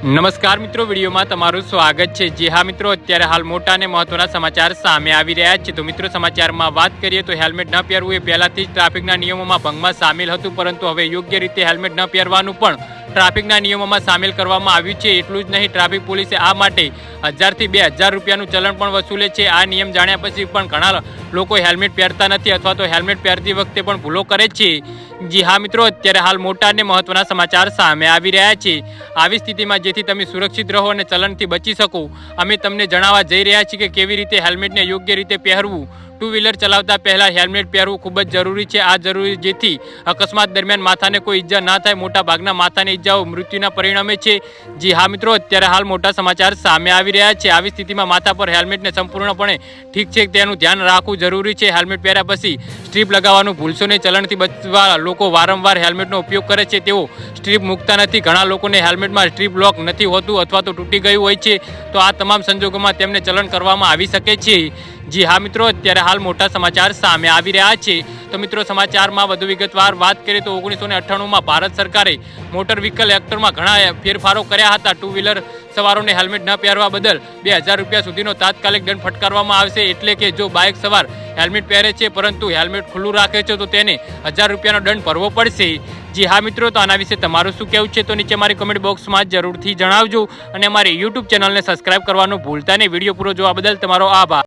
નમસ્કાર મિત્રો, વિડીયોમાં તમારું સ્વાગત છે। જી હા મિત્રો, અત્યારે હાલ મોટા અને મહત્વના સમાચાર સામે આવી રહ્યા છે। તો મિત્રો, સમાચારમાં વાત કરીએ તો હેલ્મેટ ન પહેરવું એ પહેલાથી જ ટ્રાફિકના નિયમોમાં ભંગમાં સામેલ હતું, પરંતુ હવે યોગ્ય રીતે હેલ્મેટ ન પહેરવાનું પણ ટ્રાફિકના નિયમોમાં સામેલ કરવામાં આવ્યું છે। એટલું જ નહીં, ટ્રાફિક પોલીસે આ માટે 1000 થી 2000 રૂપિયાનું ચલણ પણ વસૂલે છે। આ નિયમ જાણ્યા પછી પણ ઘણા લોકો હેલ્મેટ પહેરતા નથી અથવા તો હેલ્મેટ પહેરતી વખતે પણ ભૂલો કરે છે। જી હા મિત્રો, અત્યારે હાલ મોટા અને મહત્વના સમાચાર સામે આવી રહ્યા છે। આવી સ્થિતિમાં જેથી તમે સુરક્ષિત રહો અને ચલણથી બચી શકો, અમે તમને જણાવવા જઈ રહ્યા છીએ કે કેવી રીતે હેલ્મેટને યોગ્ય રીતે પહેરવું। ટુ વ્હીલર ચલાવતા પહેલાં હેલ્મેટ પહેરવું ખૂબ જ જરૂરી છે। આ જરૂરી જેથી અકસ્માત દરમિયાન માથાને કોઈ ઈજા ના થાય। મોટા ભાગના માથાની ઈજાઓ મૃત્યુના પરિણામે છે। જી હા મિત્રો, અત્યારે હાલ મોટા સમાચાર સામે આવી રહ્યા છે। આવી સ્થિતિમાં માથા પર હેલ્મેટને સંપૂર્ણપણે ઠીક છે તેનું ધ્યાન રાખવું જરૂરી છે। હેલ્મેટ પહેર્યા પછી સ્ટ્રીપ લગાવવાનું ભૂલશો નહીં। ચલણથી બચવા લોકો વારંવાર હેલ્મેટનો ઉપયોગ કરે છે, તેઓ સ્ટ્રીપ મૂકતા નથી। ઘણા લોકોને હેલ્મેટમાં સ્ટ્રીપ લોક નથી હોતું અથવા તો તૂટી ગયું હોય છે, તો આ તમામ સંજોગોમાં તેમને ચલણ કરવામાં આવી શકે છે। જી હા મિત્રો, અત્યારે હાલ મોટા સમાચાર સામે આવી રહ્યા છે। તો મિત્રો, સમાચારમાં વધુ વિગતવાર વાત કરીએ તો 1998માં ભારત સરકારે મોટર વ્હીકલ એક્ટમાં ઘણા ફેરફારો કર્યા હતા। ટુ વ્હીલર સવારોને હેલ્મેટ ન પહેરવા બદલ 2000 રૂપિયા સુધીનો તાત્કાલિક દંડ ફટકારવામાં આવશે। એટલે કે જો બાઇક સવાર હેલ્મેટ પહેરે છે પરંતુ હેલ્મેટ ખુલ્લું રાખે છે તો તેને 1000 રૂપિયાનો દંડ ભરવો પડશે। જી હા મિત્રો, તો આના વિશે તમારું શું કહેવું છે તો નીચે મારી કમેન્ટ બોક્સમાં જરૂરથી જણાવજો અને અમારી યુટ્યુબ ચેનલને સબસ્ક્રાઇબ કરવાનું ભૂલતા નહીં। વિડીયો પૂરો જોવા બદલ તમારો આભાર।